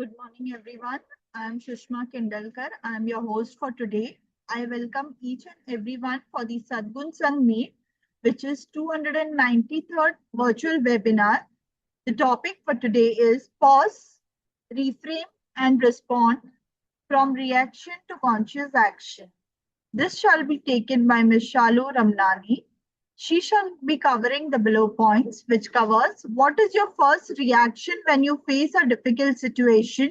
Good morning, everyone. I am Shushma Kindalkar. I am your host for today. I welcome each and everyone for the Sadgun Sang Meet, which is 293rd virtual webinar. The topic for today is pause, reframe, and respond from reaction to conscious action. This shall be taken by Ms. Shalu Ramnani. She shall be covering the below points, which covers what is your first reaction when you face a difficult situation?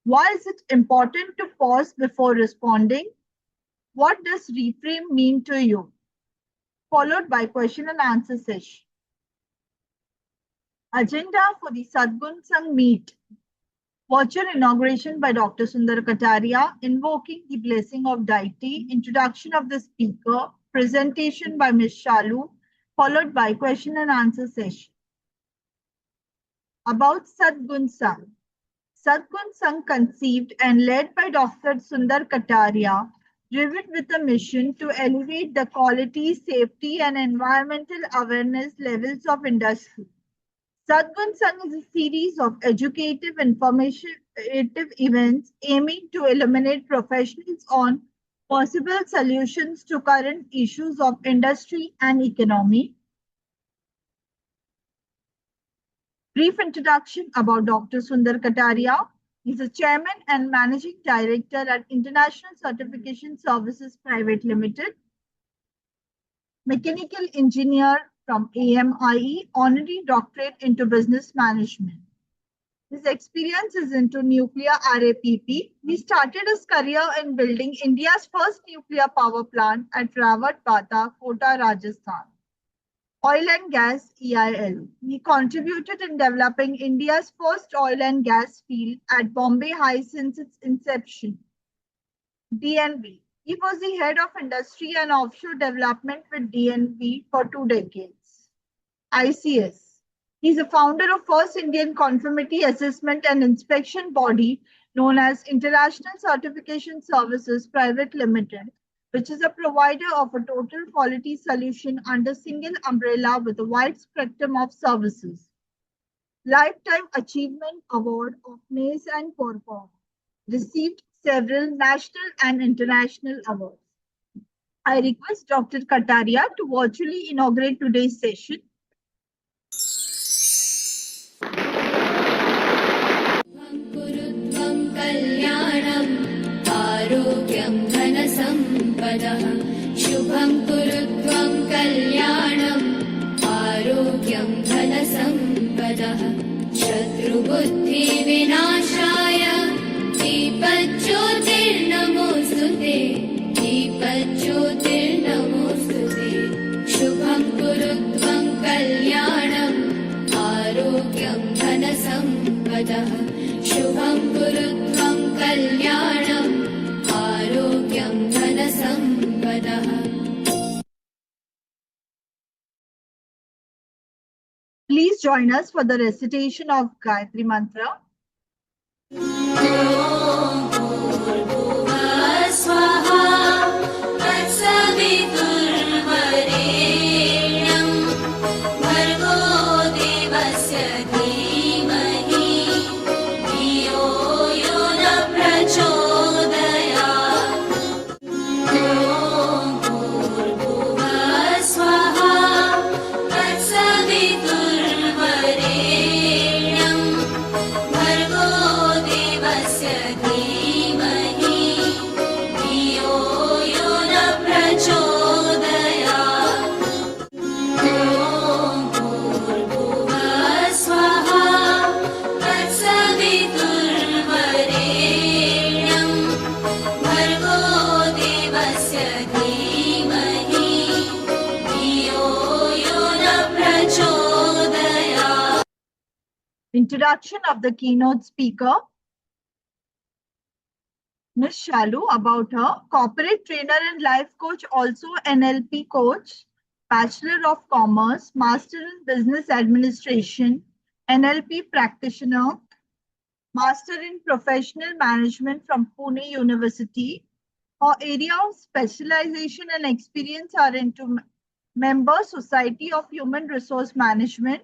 Why is it important to pause before responding? What does reframe mean to you? Followed by question and answer session. Agenda for the Sadgun Sang Meet. Virtual inauguration by Dr. Sundar Kataria, invoking the blessing of deity, introduction of the speaker, presentation by Ms. Shalu, followed by question and answer session. About Sadgun Sang. Sadgun Sang, conceived and led by Dr. Sundar Kataria, driven with a mission to elevate the quality, safety, and environmental awareness levels of industry. Sadgun Sang is a series of educative, informative events aiming to illuminate professionals on possible solutions to current issues of industry and economy. Brief introduction about Dr. Sundar Kataria. He's a chairman and managing director at International Certification Services Private Limited, mechanical engineer from AMIE, honorary doctorate into business management. His experience is into nuclear RAPP. He started his career in building India's first nuclear power plant at Rawat Bata, Kota, Rajasthan. Oil and gas EIL. He contributed in developing India's first oil and gas field at Bombay High since its inception. DNV. He was the head of industry and offshore development with DNV for 2 decades. ICS. He's a founder of first Indian conformity assessment and inspection body known as International Certification Services Private Limited, which is a provider of a total quality solution under single umbrella with a wide spectrum of services. Lifetime Achievement Award of NACE and Corpor. Received several national and international awards. I request Dr. Kataria to virtually inaugurate today's session. शुभं कुरु त्वं कल्याणम् आरोग्यं धनसम्पदः शत्रुबुद्धिविनाशाय दीपज्योतिर्नमोऽस्तु ते दीपज्योतिर्नमोऽस्तु ते शुभं कुरु त्वं कल्याणम् आरोग्यं धनसम्पदः शुभं कुरु त्वं कल्याणम् आरोग्यं धनसम्पदः. Please join us for the recitation of Gayatri Mantra. Introduction of the keynote speaker. Ms. Shalu, about her: corporate trainer and life coach, also NLP coach, Bachelor of Commerce, Master in Business Administration, NLP practitioner, Master in Professional Management from Pune University. Her area of specialization and experience are into Member Society of Human Resource Management,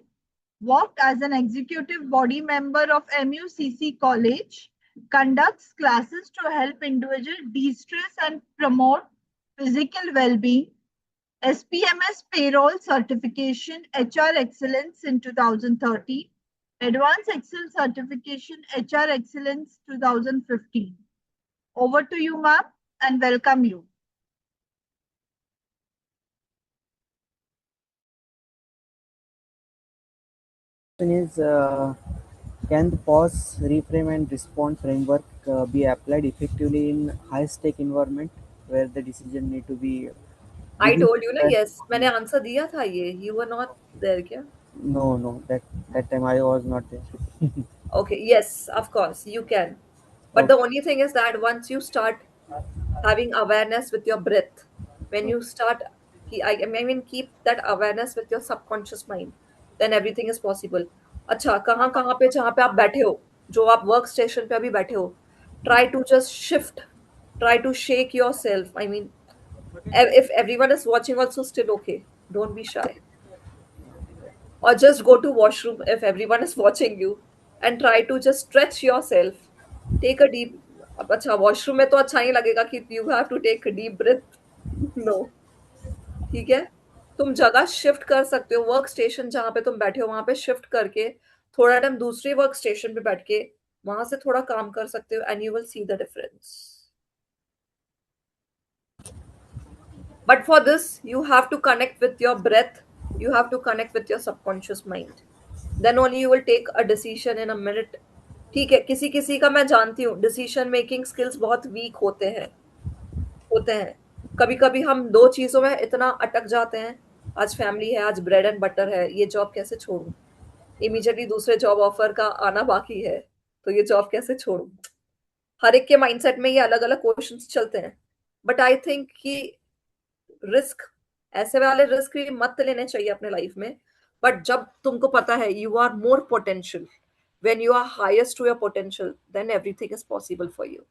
worked as an executive body member of MUCC College, conducts classes to help individuals de-stress and promote physical well-being, SPMS Payroll Certification HR Excellence in 2013, Advanced Excel Certification HR Excellence 2015. Over to you, ma'am, and welcome you. Is can the pause, reframe, and respond framework be applied effectively in high-stake environment where the decision need to be I within? Told you ना, yes मैंने answer दिया था ये, you were not there क्या? No, no, that time I was not there. Okay, yes, of course, you can. But the Okay, only thing is that once you start having awareness with your breath, when you start, I mean, keep that awareness with your subconscious mind, then everything is possible. अच्छा, कहाँ कहाँ पे जहाँ पे आप बैठे हो, जो आप वर्क स्टेशन पे अभी बैठे हो, try to just shift, try to shake yourself. I mean, if everyone is watching, also still okay. Don't be shy. Or just go to washroom if everyone is watching you and try to just stretch yourself. Take a deep, अब अच्छा washroom में तो अच्छा ही लगेगा कि you have to take deep breath. No, ठीक है, तुम जगह शिफ्ट कर सकते हो, वर्क स्टेशन जहाँ पे तुम बैठे हो वहां पे शिफ्ट करके थोड़ा टाइम दूसरे वर्क स्टेशन पे बैठ के वहां से थोड़ा काम कर सकते हो and you will see the difference. But for this, you have to connect with your breath, you have to connect with your subconscious mind. Then only you will take a decision in a minute. ठीक है, किसी किसी का मैं जानती हूँ decision making skills बहुत week होते हैं. कभी कभी हम दो चीजों में इतना अटक जाते हैं, आज फैमिली है, आज ब्रेड एंड बटर है, ये जॉब कैसे छोड़ूं, इमीडिएटली दूसरे जॉब ऑफर का आना बाकी है, तो ये जॉब कैसे छोड़ूं. हर एक के माइंडसेट में ये अलग अलग क्वेश्चंस चलते हैं. बट आई थिंक कि रिस्क, ऐसे वाले रिस्क भी मत लेने चाहिए अपने लाइफ में. बट जब तुमको पता है you are more potential, when you are highest to your potential, then everything is possible for you.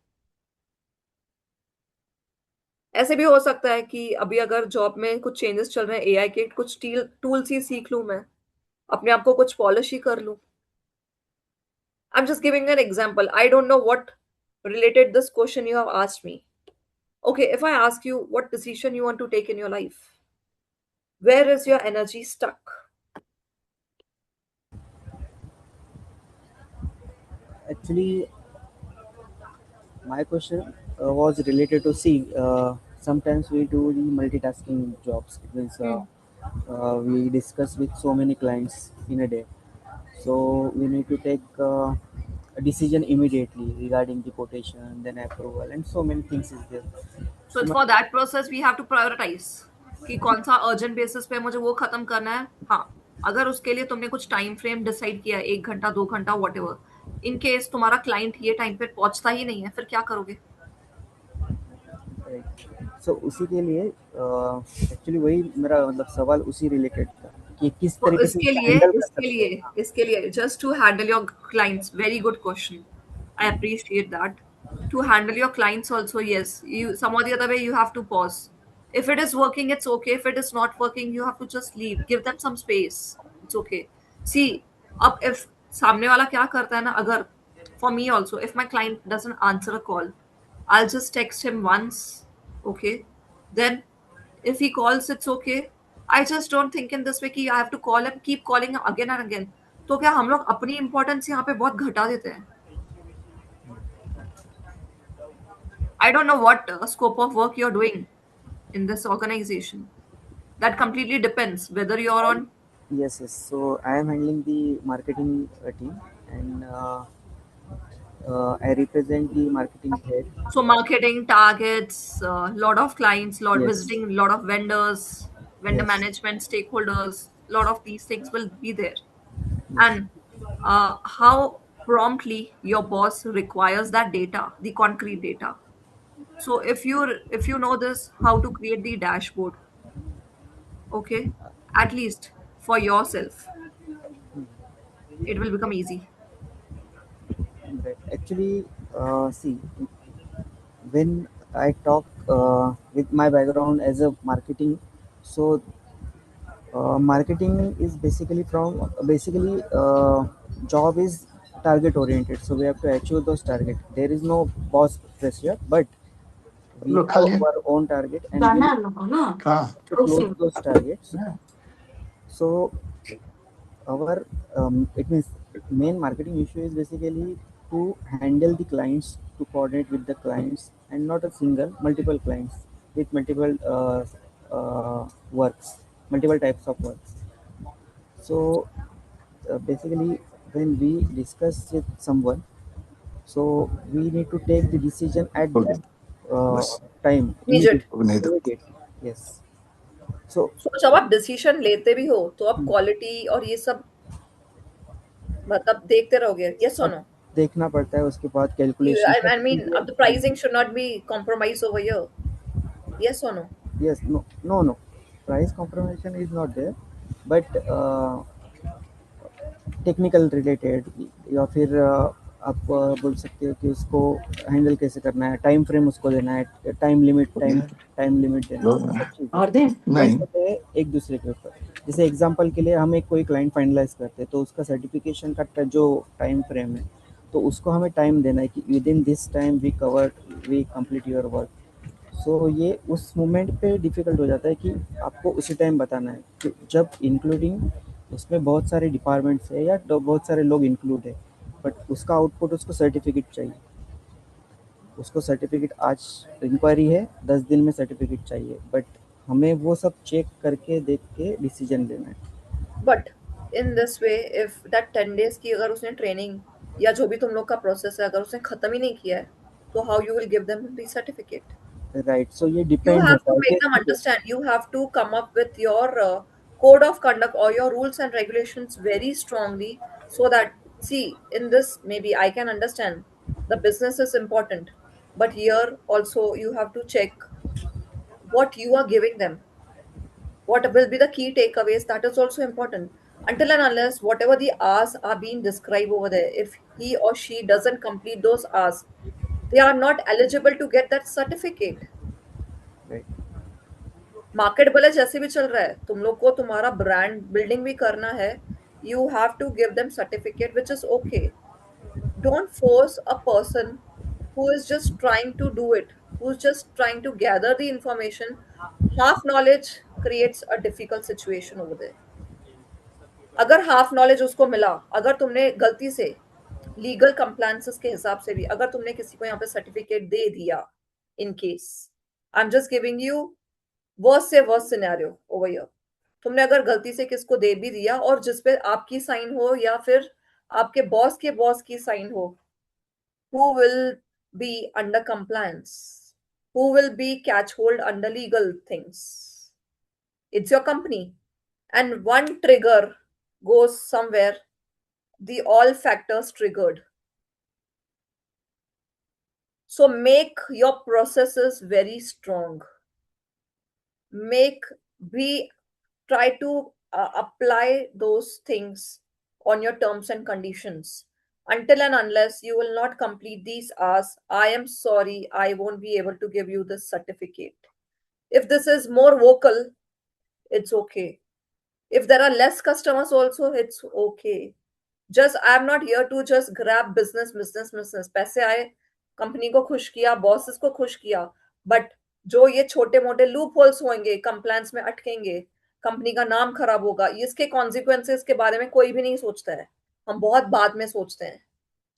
ऐसे भी हो सकता है कि अभी अगर जॉब में कुछ चेंजेस चल रहे हैं, एआई के कुछ टूल्स ही सीख लूं मैं, अपने आप को कुछ पॉलिश ही कर लूं. I am just giving an example. I don't know what related this question you have asked me. Okay, if I ask you what decision you want to take in your life, where is your energy stuck? actually, my question was related to see. Sometimes we do the multitasking jobs. It means Hmm. we discuss with so many clients in a day. So we need to take a decision immediately regarding the quotation, then approval, and so many things is there. So So my, for that process we have to prioritize कि कौन सा urgent basis पे मुझे वो खत्म करना है. हाँ, अगर उसके लिए तुमने कुछ टाइम फ्रेम डिसाइड किया, 1 घंटा 2 घंटा वॉट एवर, इन केस तुम्हारा क्लाइंट ये टाइम पे पहुंचता ही नहीं है, फिर क्या करोगे? so उसी के लिए एक्चुअली वही मेरा मतलब सवाल उसी रिलेटेड था कि किस तो तरीके से इसके लिए हैंडल कर इसके सकते लिए इसके लिए just to handle your clients, very good question, I appreciate that. To handle your clients also, yes, you some or the other way you have to pause. If it is working, it's okay. If it is not working, you have to just leave, give them some space. It's okay. See, अब if सामने वाला क्या करता है ना, अगर for me also, if my client doesn't answer a call, I'll just text him once. Okay, then if he calls, it's okay. I just don't think in this way कि I have to call him, keep calling him again and again. तो क्या हम लोग अपनी importance यहाँ पे बहुत घटा देते हैं? I don't know what scope of work you're doing in this organization. That completely depends whether you're on. yes, so I am handling the marketing team, and I represent the marketing head. So marketing targets, lot of clients, lot Yes, visiting, lot of vendors, vendor yes, management, stakeholders, lot of these things will be there. yes. And how promptly your boss requires that data, the concrete data. So if you know this, how to create the dashboard, okay, at least for yourself, it will become easy. Right. Actually, see, when I talk with my background as a marketing, so Marketing is basically job is target oriented, so we have to achieve those targets. There is no boss pressure, but we लोग have खाली हैं? our own target and we गाना have लो ना कहाँ to close those targets. हाँ। So our it means main marketing issue is basically to handle the clients, to coordinate with the clients, and not a single, multiple clients with multiple works, multiple types of works. So basically, when we discuss with someone, so we need to take the decision at हो that गया uh, बस time Immediate. अब नहीं तो immediately. Yes. So So जब आप decision लेते भी हो तो आप क्वालिटी और ये सब मतलब देखते रहोगे, yes or सब no? देखना पड़ता है, उसके बाद कैलकुलेशन सब I mean, चीजें the pricing should not be compromised over here, yes or no? yes, no, price compromise is not there, but technical related या फिर आप बोल सकते हो कि उसको हैंडल कैसे करना है, टाइम फ्रेम उसको देना है, टाइम लिमिट देना लो है, सब चीज़ें और दे नहीं डिपेंड करते हैं एक दूसरे के ऊपर. जैसे एग्जांपल के लिए हम एक कोई क्लाइंट फाइनलाइज करते हैं, तो उसका सर्टिफिकेशन का जो टाइम फ्रेम है, तो उसको हमें टाइम देना है कि within this time we complete your work. So ये उस मोमेंट पे डिफ़िकल्ट हो जाता है कि आपको उसी टाइम बताना है, कि जब इंक्लूडिंग उसमें बहुत सारे डिपार्टमेंट्स है या बहुत सारे लोग इंक्लूड है, बट उसका आउटपुट उसको सर्टिफिकेट चाहिए. उसको सर्टिफिकेट आज इंक्वायरी है, 10 दिन में सर्टिफिकेट चाहिए, बट हमें वो सब चेक करके देख के डिसीजन लेना है. But in this way, if that 10 days की अगर उसने ट्रेनिंग या जो भी तुम लोग का प्रोसेस है अगर उसने खत्म ही नहीं किया है, तो how you will give them the certificate? Right. So ये You डिपेंड have होता to है make them कि understand. You have to come up with your code of conduct or your rules and regulations very strongly so that, see, in this, maybe I can understand the business is important, but here also you have to check what you are giving them. What will be the key takeaways? That is also important. Until and unless whatever the hours are being described over there, if he or she doesn't complete those hours, they are not eligible to get that certificate. Right. Market भले जैसे भी चल रहा है, तुम लोग को तुम्हारा ब्रांड बिल्डिंग भी करना है, you have to give them certificate which is okay. Don't force a person who is just trying to do it, who's just trying to gather the information. Half knowledge creates a difficult situation over there. अगर half knowledge उसको मिला, अगर तुमने गलती से legal compliances के हिसाब से भी अगर तुमने किसी को यहाँ पे सर्टिफिकेट दे दिया, इन case I am just giving you worst से वर्स्ट सिनेरियो ओवर हियर, तुमने अगर गलती से किसको दे भी दिया और जिसपे आपकी साइन हो या फिर आपके बॉस के बॉस की साइन हो, who will be under compliance, who will be catch hold under legal things? It's your company, and one trigger goes somewhere, the all factors triggered. So make your processes very strong. Make be try to apply those things on your terms and conditions. Until and unless you will not complete these hours, I am sorry, I won't be able to give you this certificate. If this is more vocal, it's okay. If there are less customers also, it's okay. Just I'm not here to just grab business. पैसे आए, company को खुश किया, bosses को खुश किया, but जो ये छोटे मोटे लूप होल्स होंगे, कंप्लायंस में अटकेंगे, कंपनी का नाम खराब होगा, इसके कॉन्सिक्वेंसेस के बारे में कोई भी नहीं सोचता है. हम बहुत बाद में सोचते हैं.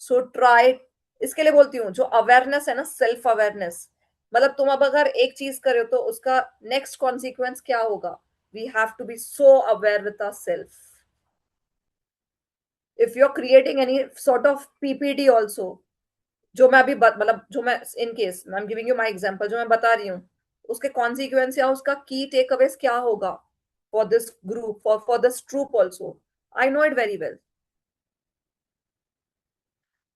सो ट्राई, इसके लिए बोलती हूँ जो अवेयरनेस है ना, सेल्फ अवेयरनेस, मतलब तुम अब अगर एक चीज करे हो तो उसका नेक्स्ट कॉन्सिक्वेंस क्या होगा. We have to be so aware with our self. If you are creating any sort of PPT also, जो मैं अभी मतलब जो मैं in case I am giving you my example, जो मैं बता रही हूँ, उसके कॉन्सिक्वेंस या उसका की टेक अवेज क्या होगा for this group, for this troop also, I know it very well.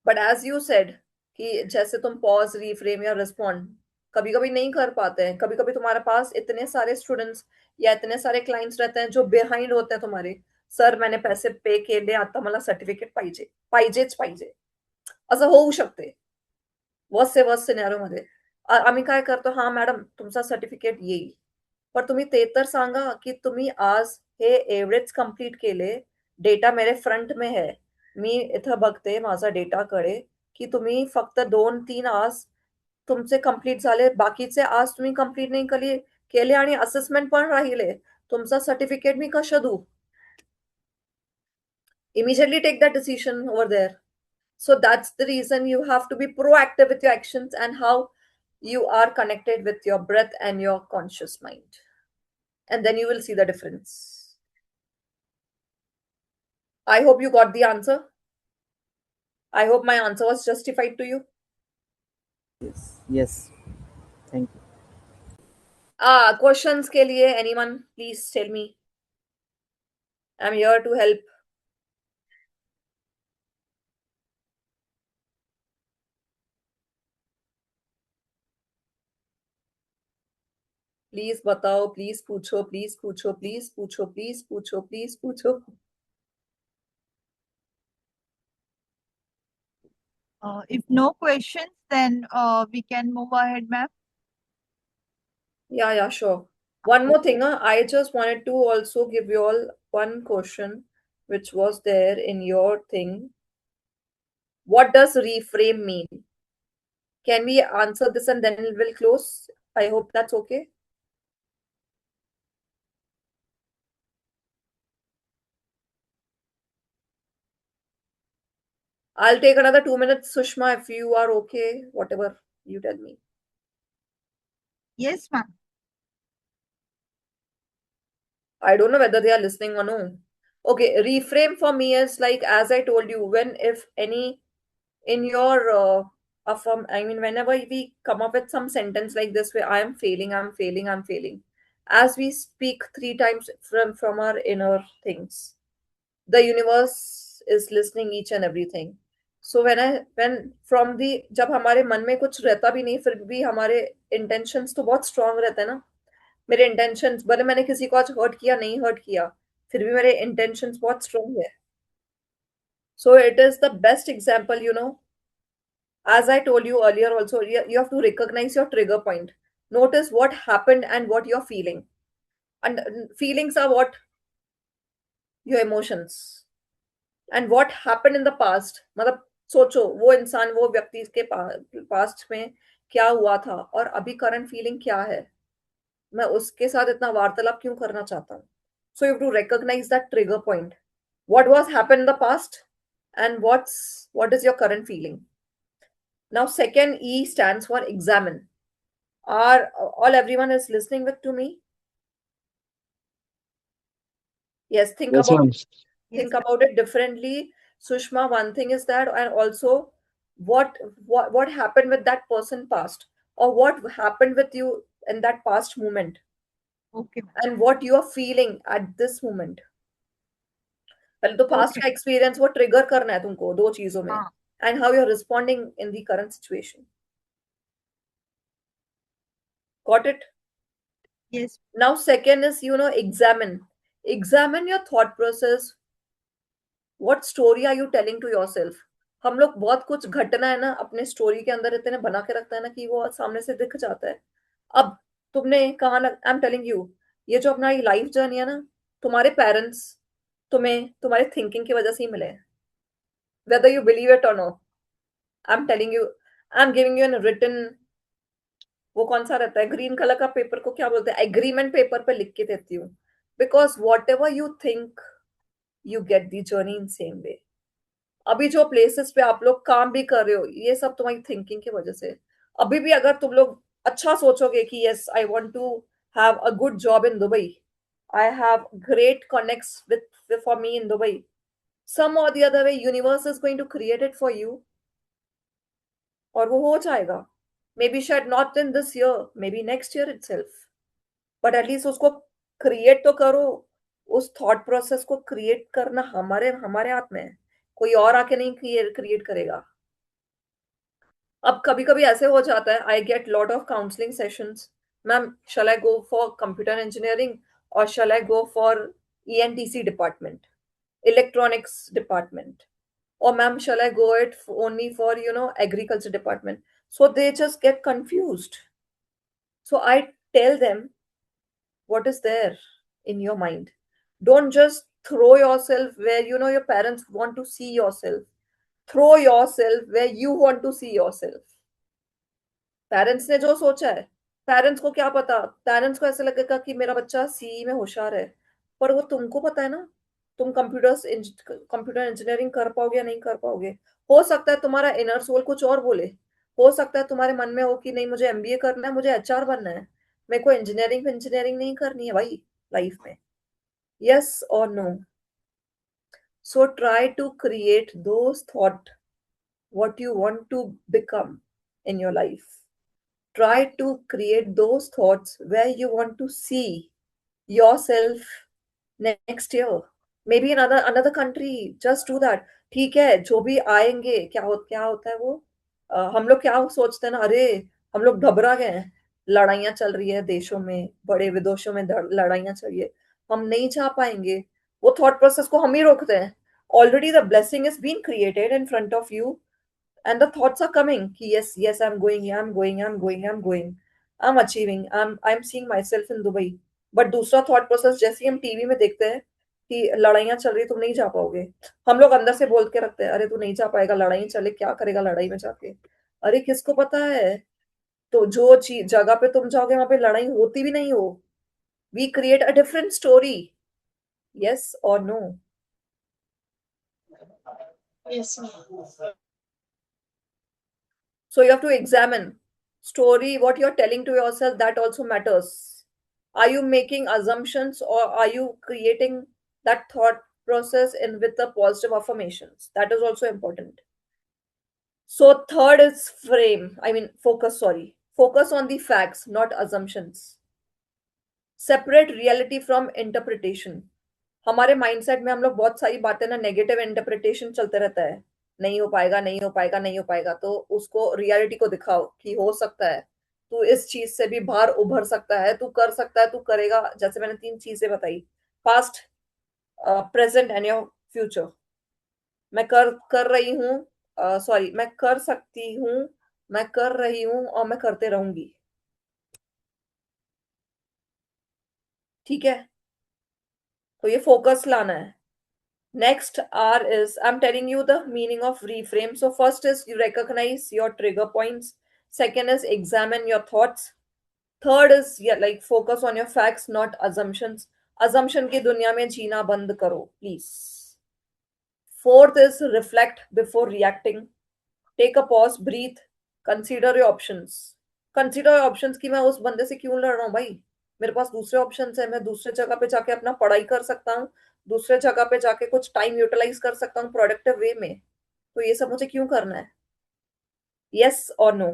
But as you said कि जैसे तुम पॉज, रीफ्रेम या रिस्पॉन्ड कभी कभी नहीं कर पाते हैं, कभी कभी तुम्हारे पास इतने सारे स्टुडंट्स या इतने सारे क्लाइंट्स रहते हैं जो बिहाइंड होते हैं तुम्हारे. सर मैंने पैसे पे केले, आता मला सर्टिफिकेट पाहिजे. असं होऊ शकते वर्स्ट से वर्स्ट सिनेरियो मध्ये. आम्ही काय करतो, हा मॅडम तुमचा सर्टिफिकेट येईल, पण तुम्ही ते तर सांगा की तुम्ही आज हे एवढेच कंप्लीट केले, डेटा मेरे फ्रंट में आहे, मी इथं बघते माझा डेटाकडे की तुम्ही फक्त 2-3 आवर्स तुमचे कंप्लीट झाले, बाकीचे आज तुम्ही कंप्लीट नाही केले आणि असेसमेंट पण राहिले, तुमचा सर्टिफिकेट मी कसं देऊ? Immediately take that decision over there. So that's the reason you have to be proactive with your actions and how you are connected with your breath and your conscious mind. And then you will see the difference. I hope you got the answer. I hope my answer was justified to you. Yes, yes. Thank you. Questions ke liye, anyone, please tell me. I'm here to help. Please batao, please पूछो, please पूछो, please पूछो, please पूछो, please पूछो. If no questions, then we can move ahead, ma'am. Yeah, sure. One more thing, I just wanted to also give you all one question which was there in your thing. What does reframe mean? Can we answer this and then we'll close? I hope that's okay. I'll take another 2 minutes, Sushma, if you are okay, whatever you tell me. Yes, ma'am. I don't know whether they are listening or no. Okay, reframe for me is like, as I told you, when if any in your affirm, I mean, whenever we come up with some sentence like this, where I am failing, I'm failing, I'm failing, as we speak 3 times from our inner things, the universe is listening each and everything. So when from the जब हमारे मन में कुछ रहता भी नहीं, फिर भी हमारे intentions तो बहुत strong रहते हैं ना. मेरे इंटेंशंस, भले मैंने किसी को आज हर्ट किया नहीं हर्ट किया, फिर भी मेरे इंटेंशंस बहुत स्ट्रांग है. So it is the best example, as I told you earlier also, you have to recognize your trigger point. Notice what happened and what you're feeling. And feelings are what? Your emotions. And what happened in the past, मतलब सोचो वो इंसान वो व्यक्ति के past में क्या हुआ था और अभी करंट फीलिंग क्या है, मैं उसके साथ इतना वार्तालाप क्यों करना चाहता हूँ. So you have to recognise that trigger point. What was happened in the past and what is your current feeling. Now second E stands for examine. Are all everyone is listening with to me? Yes, think Yes, about ma'am. Yes, about it differently. Sushma, one thing is that, and also what happened with that person past, or what happened with you in that past moment, okay, ma'am. and what you are feeling at this moment. पहले तो past Okay. का experience वो trigger करना है तुमको दो चीजों में, हाँ. And how you are responding in the current situation. Got it? Yes. Now second is, examine your thought process. What story are you telling to yourself? हम लोग बहुत कुछ घटना है ना अपने स्टोरी के अंदर इतने बना के रखता है ना कि वो सामने से दिख जाता है. अब तुमने कहा ना, आई एम टेलिंग यू, ये जो अपना लाइफ जर्नी है ना, तुम्हारे पेरेंट्स तुम्हें तुम्हारे थिंकिंग की वजह से ही मिले हैं, whether you believe it or no. I'm telling you, I'm giving you an written, वो कौन सा रहता है ग्रीन कलर का पेपर को क्या बोलते हैं, एग्रीमेंट पेपर पे लिख के देती हूँ. Because what ever you think you get the journey in same way. अभी जो प्लेसेस पे आप लोग काम भी कर रहे हो, ये सब तुम्हारी थिंकिंग की वजह से. अभी भी अगर तुम लोग अच्छा सोचोगे कि yes I want to have a good job in Dubai, I have great connects with for me in Dubai, some और the other way universe is going to create it for you, और वो हो जाएगा. Maybe शायद not in this year, maybe next year itself, but at least उसको create तो करो. उस थॉट प्रोसेस को क्रिएट करना हमारे हमारे हाथ में है, कोई और आके नहीं क्रिएट करेगा. अब कभी कभी ऐसे हो जाता है, I get lot of counselling sessions, ma'am shall I go for computer engineering और shall I go for ENTC department, electronics department, or ma'am shall I go it only for agriculture department. So they just get confused. So I tell them what is there in your mind. Don't just throw yourself where your parents want to see yourself. Throw yourself where you want to see yourself. Parents ने जो सोचा है, parents को क्या पता, parents को ऐसा लगेगा कि मेरा बच्चा सीई में होशियार है, पर वो तुमको पता है ना, तुम कंप्यूटर इंजीनियरिंग कर पाओगे या नहीं कर पाओगे। हो सकता है तुम्हारा इनर सोल कुछ और बोले, हो सकता है तुम्हारे मन में हो कि नहीं मुझे एमबीए करना है, मुझे एचआर बनना है, मेरे को इंजीनियरिंग नहीं करनी है भाई लाइफ में। यस और no? So try to create those thought what you want to become in your life. Try to create those thoughts where you want to see yourself next year, maybe in another country. Just do that. ठीक है, जो भी आएंगे, क्या होता है वो, हम लोग क्या सोचते हैं ना, अरे हम लोग घबरा गए हैं, लड़ाइयाँ चल रही है देशों में, बड़े विदेशों में लड़ाइयाँ चल रही है, हम नहीं जा पाएंगे। वो थॉट प्रोसेस को हम ही रोकते हैं। Already the blessing is been created in front of you, and the thoughts are coming ki yes, I'm achieving, I'm seeing myself in Dubai. But दूसरा थॉट प्रोसेस, जैसे ही हम टीवी में देखते हैं कि लड़ाइयाँ चल रही, तुम नहीं जा पाओगे, हम लोग अंदर से बोल के रखते हैं, अरे तू नहीं जा पाएगा, लड़ाई चले, क्या करेगा लड़ाई में जाके। अरे किसको पता है, तो जो चीज जगह पे तुम जाओगे वहां पे लड़ाई होती भी नहीं हो। We create a different story. Yes और no? Yes, ma'am. So you have to examine story, what you're telling to yourself, that also matters. Are you making assumptions or are you creating that thought process in with the positive affirmations? That is also important. So third is focus, sorry. Focus on the facts, not assumptions. Separate reality from interpretation. हमारे mindset में हम लोग बहुत सारी बातें ना, negative interpretation चलते रहता है, नहीं हो पाएगा, नहीं हो पाएगा, नहीं हो पाएगा। तो उसको रियलिटी को दिखाओ कि हो सकता है, तू इस चीज से भी बाहर उभर सकता है, तू कर सकता है, तू करेगा। जैसे मैंने 3 चीजें बताई, past, present and your future. मैं कर रही हूँ, सॉरी, मैं कर सकती हूँ, मैं कर रही हूँ और मैं करते रहूंगी। ठीक है, तो ये फोकस लाना है। Next R is, I'm telling you the meaning of reframe. So first is you recognize your trigger points. Second is examine your thoughts. Third is like focus on your facts, not assumptions. Assumption की दुनिया में जीना बंद करो please. Fourth is reflect before reacting. Take a pause, breathe, consider your options. Consider your options कि मैं उस बंदे से क्यों लड़ रहा हूँ भाई, मेरे पास दूसरे ऑप्शंस है, मैं दूसरे जगह पे जाके अपना पढ़ाई कर सकता हूँ, दूसरे जगह पे जाके कुछ टाइम यूटिलाइज कर सकता हूँ प्रोडक्टिव वे में, तो ये सब मुझे क्यों करना है। यस और no?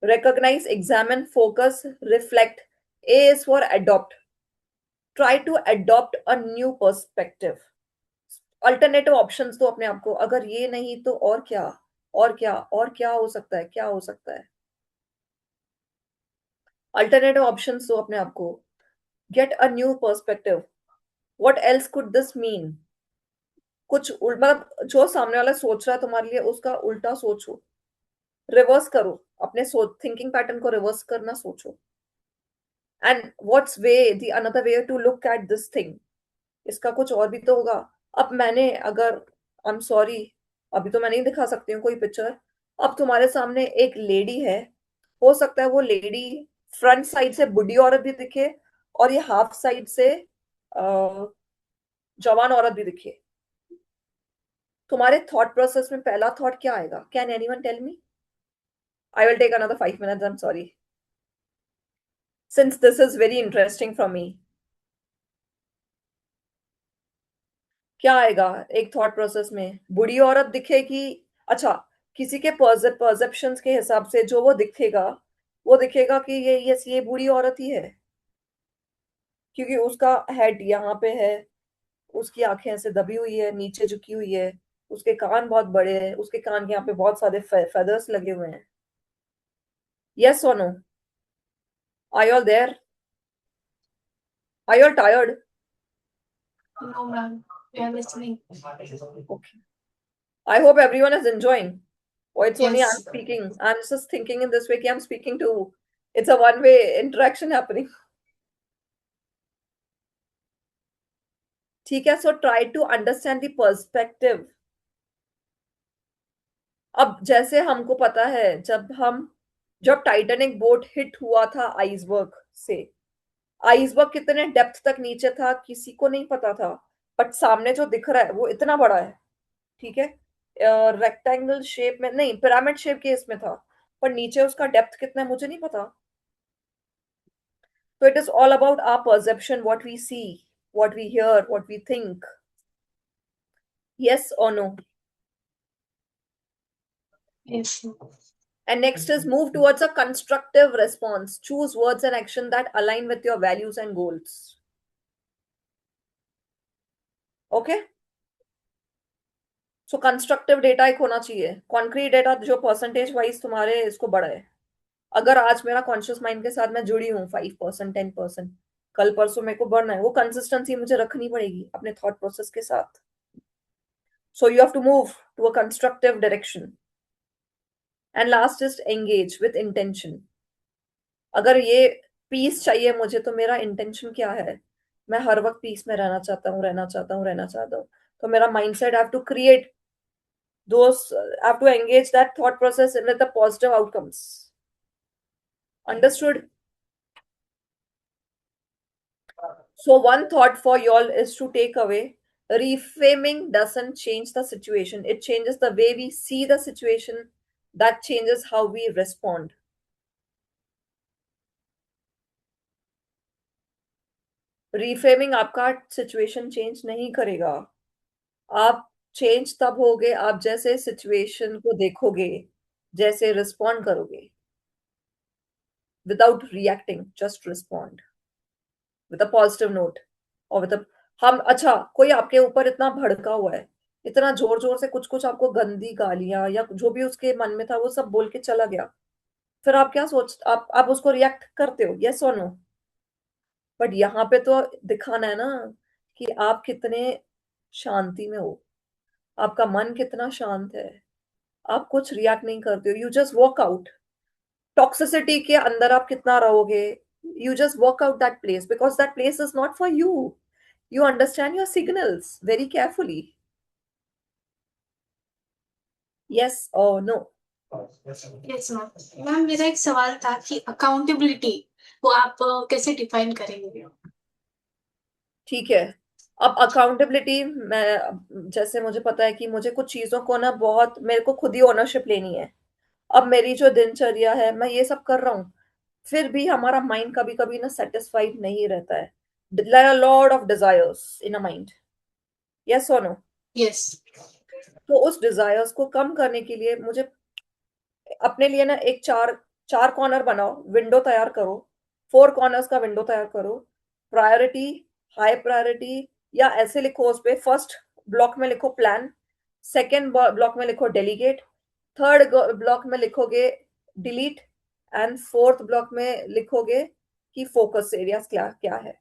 Recognize, examine, focus, reflect. A is for adopt. Try to adopt a new perspective. Alternative options दो अपने आप को, अगर ये नहीं तो और क्या, और क्या, और क्या हो सकता है, क्या हो सकता है। अल्टरनेटिव ऑप्शंस दो अपने आप को। Get a new perspective, what else could this mean. कुछ मतलब जो सामने वाला सोच रहा है तुम्हारे लिए, उसका उल्टा सोचो, रिवर्स करो, अपने थिंकिंग पैटर्न को रिवर्स करना सोचो। And what's way the another way to look at this thing, इसका कुछ और भी तो होगा। अब मैंने अगर, आई एम सॉरी, अभी तो मैं नहीं दिखा सकती हूँ कोई पिक्चर। अब तुम्हारे सामने एक लेडी है, हो सकता है वो लेडी फ्रंट साइड से बुढ़ी औरत भी दिखे और ये हाफ साइड से जवान औरत भी दिखे। तुम्हारे थॉट प्रोसेस में पहला थॉट क्या आएगा? Can anyone tell me? I will take another 5 minutes, I am sorry, since this is very interesting for me. क्या आएगा एक थॉट प्रोसेस में? बुढ़ी औरत दिखेगी, अच्छा, किसी के परसेप्शंस के हिसाब से जो वो दिखेगा कि ये बुढ़ी औरत ही है, क्योंकि उसका हेड यहाँ पे है, उसकी आंखें ऐसे दबी हुई है, नीचे झुकी हुई है, उसके कान बहुत बड़े हैं, उसके कान के यहाँ पे बहुत सारे फेदर्स लगे हुए हैं। यस और no? Are you all there? Are you all tired? No, ma'am. We are listening. Okay. I hope everyone is enjoying. Or it's only I'm Yes. speaking. I'm just thinking in this way, I'm speaking to. It's a one-way interaction happening. ठीक है, so try to understand the perspective. अब जैसे हमको पता है, जब Titanic boat hit हुआ था आइसबर्ग से, आइसबर्ग कितने डेप्थ तक नीचे था किसी को नहीं पता था, बट सामने जो दिख रहा है वो इतना बड़ा है. ठीक है, रेक्टेंगल शेप में नहीं, पिरामिड शेप के इसमें था, पर नीचे उसका डेप्थ कितना है मुझे नहीं पता. तो it is all about our perception, what we see, what we hear, what we think. Yes और no. Yes. And next is move towards a constructive response. Choose words and action that align with your values and goals. Okay? So constructive data एक होना चाहिए. Concrete data जो percentage wise तुम्हारे इसको बढ़ाए. अगर आज मेरा कॉन्शियस माइंड के साथ मैं जुड़ी हूँ 5%, 10%, कल परसों मेरे को बढ़ना है, वो कंसिस्टेंसी मुझे रखनी पड़ेगी अपने थॉट प्रोसेस के साथ. So you have to move to a constructive direction. And last is engage with intention. अगर ये पीस चाहिए मुझे, तो मेरा इंटेंशन क्या है? मैं हर वक्त पीस में रहना चाहता हूँ, रहना चाहता हूँ, रहना चाहता हूँ. तो मेरा mindset have to create those, have to engage that thought process with the positive outcomes. Understood? So one thought for y'all is to take away: reframing doesn't change the situation, it changes the way we see the situation. That changes how we respond. Reframing आपका situation change नहीं करेगा. आप change तब होगे आप जैसे situation को देखोगे, जैसे रिस्पॉन्ड करोगे. Without reacting, just respond with a positive note. और विद हम अच्छा, कोई आपके ऊपर इतना भड़का हुआ है, इतना जोर जोर से कुछ कुछ आपको गंदी गालियां या जो भी उसके मन में था वो सब बोल के चला गया, फिर आप क्या सोच, आप उसको रिएक्ट करते हो, यस और नो? बट यहाँ पे तो दिखाना है ना कि आप कितने शांति में हो, आपका मन कितना शांत है. आप कुछ रिएक्ट नहीं करते हो, you just walk out. Toxicity के अंदर आप कितना रहोगे, you just walk out that place, because that place is not for you. You understand your signals very carefully. Yes or no? Yes, ma'am. Ma'am, मेरा एक सवाल था कि अकाउंटेबिलिटी वो आप कैसे डिफाइन करेंगे? ठीक है. अब अकाउंटेबिलिटी, मैं जैसे मुझे पता है कि मुझे कुछ चीजों को ना बहुत मेरे को खुद ही ओनरशिप लेनी है. अब मेरी जो दिनचर्या है मैं ये सब कर रहा हूँ, फिर भी हमारा माइंड कभी कभी ना सेटिस्फाइड नहीं रहता है. There are a lot of desires in a mind. Yes or no? Yes. तो उस डिजायर्स को कम करने के लिए मुझे अपने लिए ना एक चार चार कॉर्नर बनाओ, विंडो तैयार करो, 4 कॉर्नर्स का विंडो तैयार करो. प्रायोरिटी, हाई प्रायोरिटी, या ऐसे लिखो उस पे, फर्स्ट ब्लॉक में लिखो प्लान, सेकेंड ब्लॉक में लिखो डेलीगेट, थर्ड ब्लॉक में लिखोगे डिलीट, एंड फोर्थ ब्लॉक में लिखोगे कि फोकस एरियाज क्या क्या है.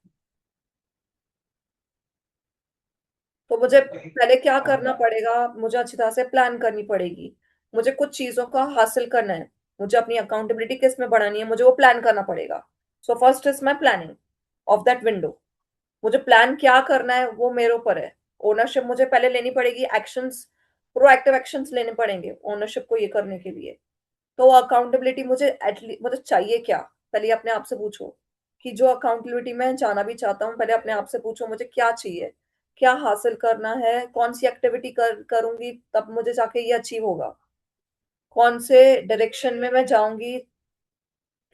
तो मुझे पहले क्या करना पड़ेगा, मुझे अच्छी तरह से प्लान करनी पड़ेगी. मुझे कुछ चीजों का हासिल करना है, मुझे अपनी अकाउंटेबिलिटी किस में बढ़ानी है, मुझे वो प्लान करना पड़ेगा. So first is my planning of that window. मुझे प्लान क्या करना है वो मेरे ऊपर है. ओनरशिप मुझे पहले लेनी पड़ेगी, एक्शंस, प्रोएक्टिव एक्शंस लेने पड़ेंगे ओनरशिप को ये करने के लिए. तो अकाउंटेबिलिटी मुझे एटलीस्ट मुझे चाहिए क्या, पहले अपने आप से पूछो कि जो अकाउंटेबिलिटी में जाना भी चाहता हूँ, पहले अपने आप से पूछो मुझे क्या चाहिए, क्या हासिल करना है, कौन सी एक्टिविटी करूंगी तब मुझे जाके ये अचीव होगा, कौन से डायरेक्शन में मैं जाऊंगी.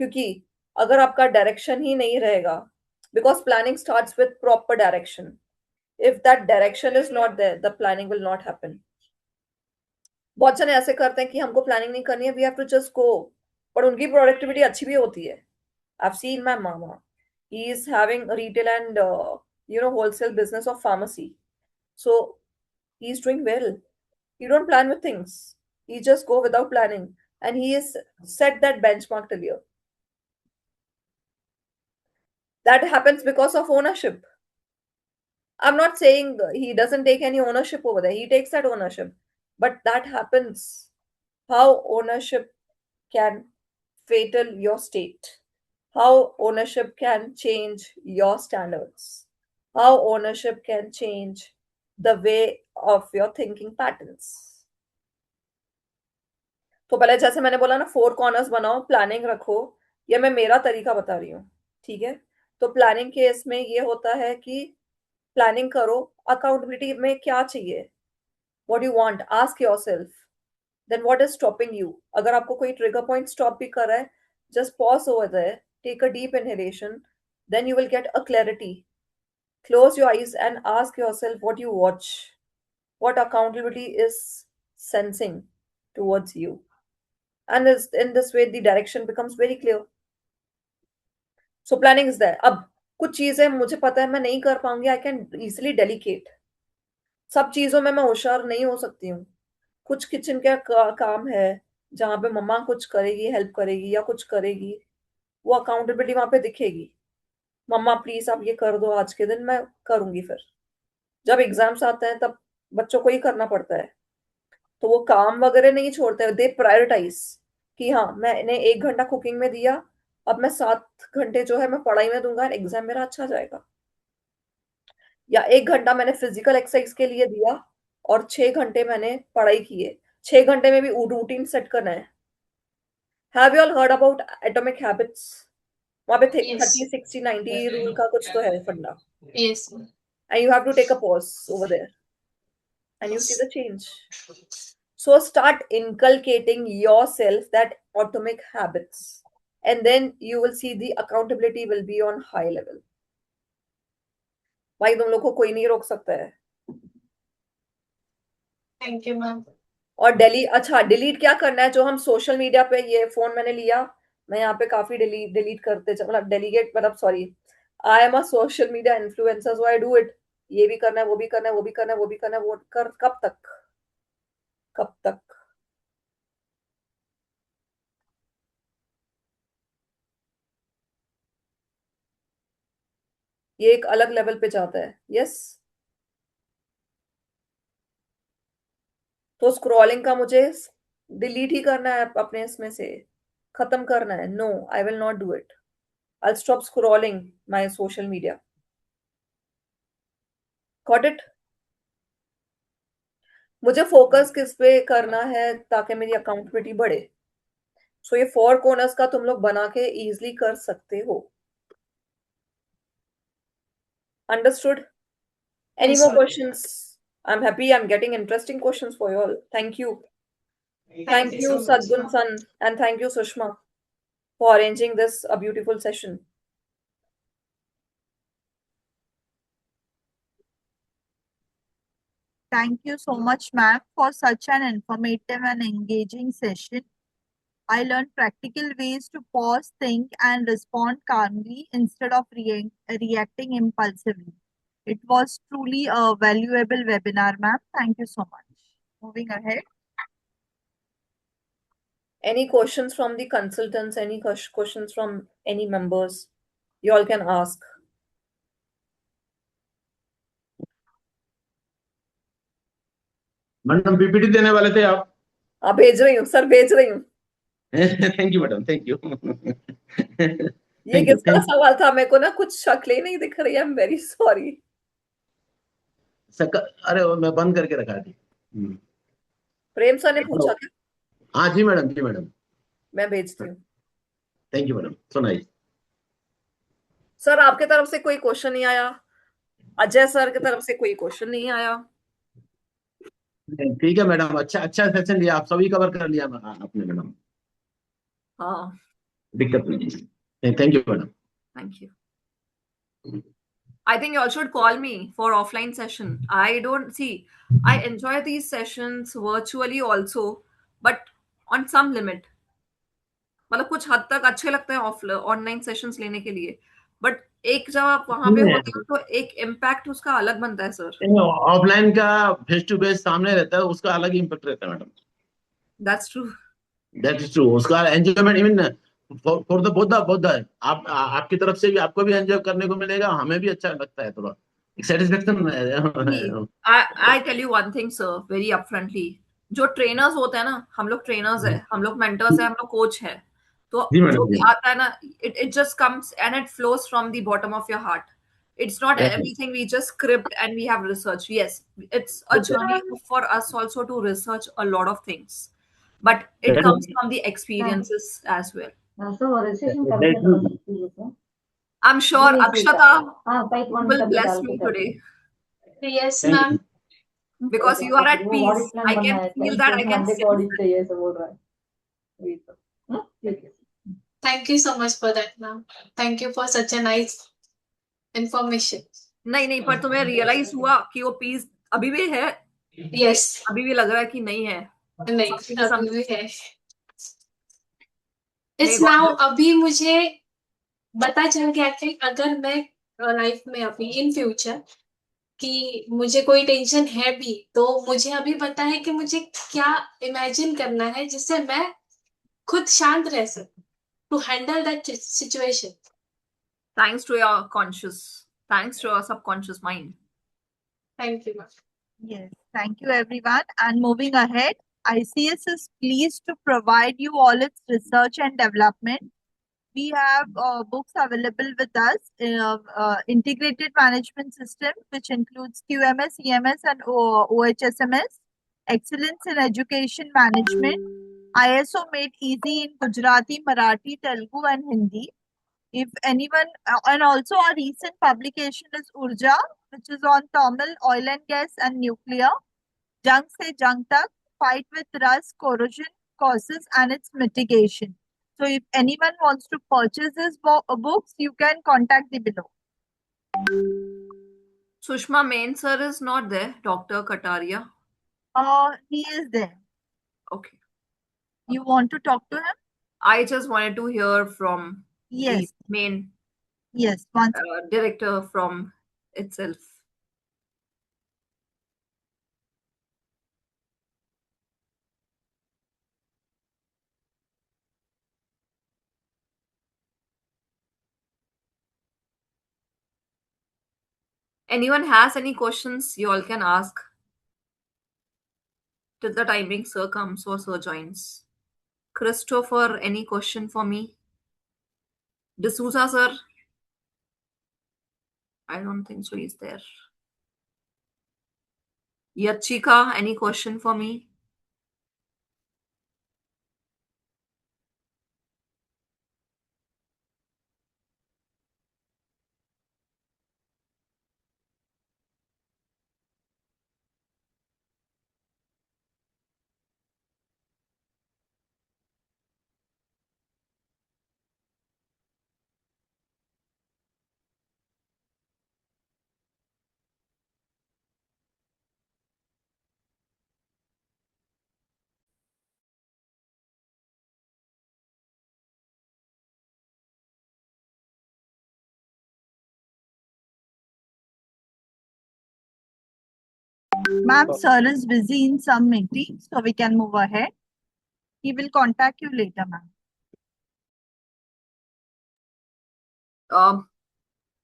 क्योंकि अगर आपका डायरेक्शन ही नहीं रहेगा, because planning starts with proper direction, if that direction is not there the planning will not happen. बहुत जने ऐसे करते हैं कि हमको प्लानिंग नहीं करनी है, we have to just go, पर उनकी प्रोडक्टिविटी अच्छी भी होती है. I've seen my mama. He is having a retail and wholesale business of pharmacy. So he's doing well. He don't plan with things. He just go without planning, and he has set that benchmark till here. That happens because of ownership. I'm not saying he doesn't take any ownership over there. He takes that ownership, but that happens. How ownership can fatal your state. How ownership can change your standards. how ownership can change the way of your thinking patterns. तो पहले जैसे मैंने बोला ना, 4 corners बनाओ, planning रखो। ये मैं मेरा तरीका बता रही हूँ, ठीक है? तो प्लानिंग केस में ये होता है कि प्लानिंग करो, अकाउंटेबिलिटी में क्या चाहिए, what you want, ask yourself, then what is stopping you. अगर आपको कोई ट्रिगर पॉइंट स्टॉप भी कर रहा है, just pause over there, take a deep inhalation, then you will get a clarity. Close your eyes and ask yourself what you watch, what accountability is sensing towards you. And in this way, the direction becomes very clear. So planning is there. अब कुछ चीजें मुझे पता है मैं नहीं कर पाऊंगी, आई कैन इजिली डेलीकेट। सब चीजों में मैं होशियार नहीं हो सकती हूँ। कुछ किचन का काम है जहां पे मम्मा कुछ करेगी, हेल्प करेगी या कुछ करेगी, वो अकाउंटेबिलिटी वहां पे दिखेगी। मम्मा प्लीज आप ये कर दो आज के दिन, मैं करूंगी। फिर जब एग्जाम्स आते हैं तब बच्चों को ही करना पड़ता है, तो वो काम वगैरह नहीं छोड़ते, दे प्रायोरिटाइज कि हाँ मैंने 1 घंटा कुकिंग में दिया, अब मैं 7 घंटे जो है मैं पढ़ाई में दूंगा, एग्जाम मेरा अच्छा जाएगा। या 1 घंटा मैंने फिजिकल एक्सरसाइज के लिए दिया और 6 घंटे मैंने पढ़ाई की है। 6 घंटे में भी रूटीन सेट करना है। Have you all heard about atomic habits? वहां पे Yes. 30-60-90 रूल का कुछ तो है फंडा, Yes. And you have to take a pause over there and you see the change. So start inculcating yourself that atomic habits, and then you will see the accountability will be on high level. भाई तुम लोग को कोई नहीं रोक सकता है। Thank you, ma'am. और डिलीट क्या करना है? जो हम सोशल मीडिया पे, ये फोन मैंने लिया, मैं यहाँ पे काफी डिलीट करते मतलब डेलीगेट मतलब sorry, I am a social media influencer, so I do it. ये भी करना है, वो भी करना है, वो भी करना है, वो भी करना है, वो कर कब तक, कब तक? ये एक अलग लेवल पे जाता है। यस, तो स्क्रॉलिंग का मुझे डिलीट ही करना है, अपने इसमें से खत्म करना है। No, I will not do it. I stop scrolling my social media. Got it? मुझे फोकस किस पे करना है ताकि मेरी अकाउंटेबिलिटी बढ़े। सो ये 4 कॉर्नर्स का तुम लोग बना के इजिली कर सकते हो। Understood? Any Yes, more sir. Questions? I am happy, I am getting interesting questions for you all. Thank you Thank you so much, Sadgun ma'am. San, and thank you Sushma for arranging this a beautiful session. Thank you so much, ma'am, for such an informative and engaging session. I learned practical ways to pause, think, and respond calmly instead of reacting impulsively. It was truly a valuable webinar, ma'am. Thank you so much. Moving ahead. Any questions from the consultants? Any questions from any members? You all can ask. Madam PPT देने वाले थे आप? हाँ भेज रही हूँ sir, भेज रही हूँ। Thank you madam, thank you. ये किसका सवाल था? मेरे को ना कुछ शक्लें नहीं दिख रही है, आई एम वेरी सॉरी। अरे मैं बंद करके रखा थी। प्रेम सर ने पूछा क्या? हाँ जी मैडम, जी मैडम, मैं भेजती हूँ। Thank you madam, so nice. Sir आपके तरफ से कोई क्वेश्चन नहीं आया? अजय सर की तरफ से कोई क्वेश्चन नहीं आया? ठीक है मैडम, अच्छा अच्छा सेशन लिया, आप सभी कवर कर लिया आपने मैडम। हाँ, दिक्कत नहीं। Thank you madam. thank you. I think you all should call me for offline session. I don't see, I enjoy these sessions virtually also, but on some limit. मतलब कुछ हद तक अच्छे लगते हैं ऑनलाइन सेशंस लेने के लिए, बट एक जब आप वहां पे होते हो तो एक इम्पैक्ट उसका अलग बनता है सर। ऑफलाइन का फेस टू फेस सामने रहता है, उसका अलग इम्पैक्ट रहता है madam. That's true, that is true. उसका enjoyment even for the both आप आपकी तरफ से भी आपको भी एंजॉय करने को मिलेगा, हमें भी अच्छा लगता है, थोड़ा satisfaction. I tell you one thing sir very upfrontly, जो ट्रेनर्स होते हैं ना, हम लोग ट्रेनर्स है, हम लोग मेंटर्स है, हम लोग कोच है, तो जी जो मैडम, भी जी आता है ना, it just comes and it flows from the bottom of your heart. It's not Yes. everything we just script and we have research. Yes, it's a journey for us also to research a lot of things, but it comes from the experiences as well. So registration Definitely. I'm sure Give me Akshata fight one will करके bless डाल me के करते today हैं। Yes, Thank ma'am. because you are at वो peace. audit plan I बनना can है feel 10 that. से I can 100 sense audit it. चाहिए ऐसे बोल रहा है वही तो ठीक है Thank you so much for that, ma'am. Thank you for such a nice information. नहीं नहीं, पर तुम्हें रियलाइज हुआ कि वो पीस अभी भी है? Yes. अभी भी लग रहा है कि नहीं है? नहीं, Something is अभी भी है। May It's God now bless. अभी मुझे पता चल गया कि अगर मैं लाइफ में अभी इन फ्यूचर कि मुझे कोई टेंशन है भी तो मुझे अभी पता है कि मुझे क्या इमेजिन करना है जिससे मैं खुद शांत रह सकूं to handle that situation. Thanks to your conscious, thanks to your subconscious mind. Thank you ma'am. Yes, thank you everyone. And moving ahead, ICS is pleased to provide you all its research and development. We have books available with us, integrated management system, which includes QMS, EMS, and OHSMS, excellence in education management, ISO made easy in Gujarati, Marathi, Telugu, and Hindi. If anyone, and also our recent publication is Urja, which is on thermal, oil and gas, and nuclear. Jung se jung tak, fight with rust, corrosion, causes, and its mitigation. So if anyone wants to purchase these books, you can contact the below. Sushma Main sir is not there. Dr. Kataria. He is there. Okay. You want to talk to him? I just wanted to hear from Yes. the main Yes. Once. director from itself. Anyone has any questions, you all can ask till the timing sir comes or sir joins. Christopher, any question for me? D'Souza sir? I don't think so, he's there. Yachika, any question for me? Ma'am, sir is busy in some meeting, so we can move ahead. He will contact you later, ma'am.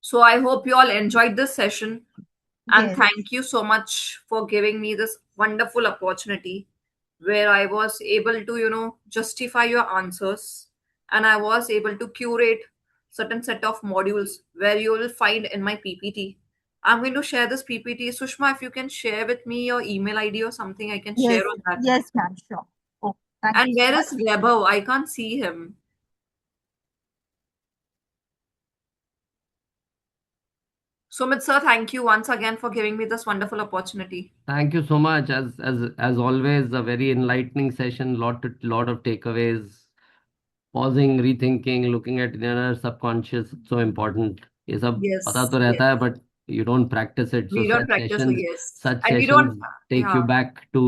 So I hope you all enjoyed this session. And Yes. thank you so much for giving me this wonderful opportunity where I was able to, justify your answers, and I was able to curate certain set of modules where you will find in my PPT. I'm going to share this PPT. Sushma, if you can share with me your email ID or something, I can Yes. share on that. Yes, ma'am. Sure. Oh, thank And you so where much. is Vaibhav? I can't see him. Sumit sir, thank you once again for giving me this wonderful opportunity. Thank you so much. As always, a very enlightening session. Lot of takeaways. Pausing, rethinking, looking at inner subconscious. So important. ये सब Yes, पता तो रहता है, but you don't practice it. So we don't practice, so yes. such And we don't, sessions take you yeah. back to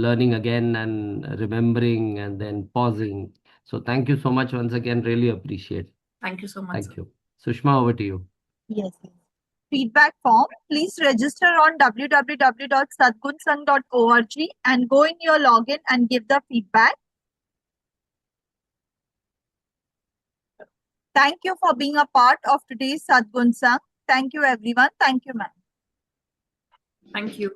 learning again and remembering and then pausing. So thank you so much once again. Really appreciate. Thank you so much. Thank sir. you, Sushma. Over to you. Yes. Feedback form. Please register on www.sadgunsang.org and go in your login and give the feedback. Thank you for being a part of today's Sadgun Sang. Thank you, everyone. Thank you, ma'am. Thank you.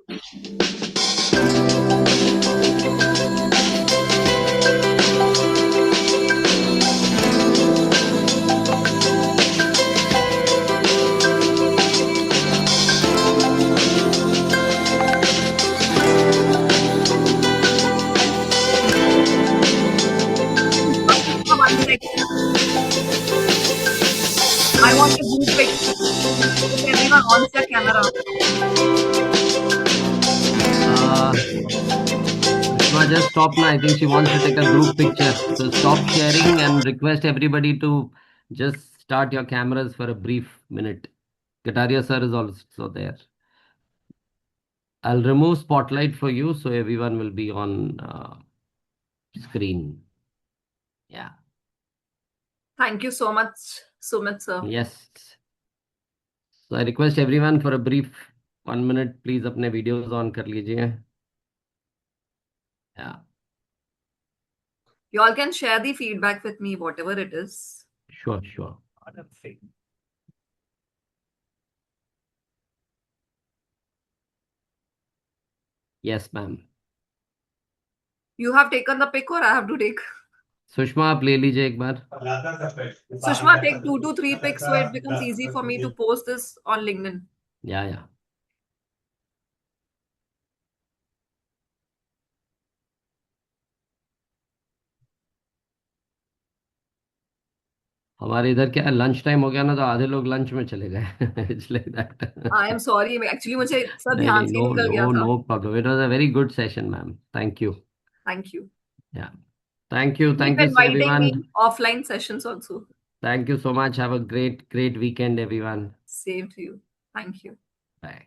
pics. If everyone wants their camera. Sushma, just stop now. I think she wants to take a group picture. So stop sharing and request everybody to just start your cameras for a brief minute. Kataria sir is also there. I'll remove spotlight for you so everyone will be on screen. Yeah. Thank you so much, Sumit sir. Yes. So I request everyone for a brief 1 minute, please अपने videos on कर लीजिए. Yeah. You all can share the feedback with me, whatever it is. Sure, sure. Yes, ma'am. You have taken the pic or I have to take? Sushma आप ले लीजिए एक बार. Sushma, take 2 to 3 pics so it becomes easy for me to post this on LinkedIn. Yeah. हमारे इधर क्या lunch time हो गया ना, तो आधे लोग लंच में चले गए. It's like that. I am sorry. Actually, मुझे सब नहीं, ध्यान से ही निकल गया था. no problem. It was a very good session, ma'am. Thank you. Thank you. Yeah. Thank you. Keep Thank you, inviting everyone. me offline sessions also. Thank you so much. Have a great weekend, everyone. Same to you. Thank you. Bye.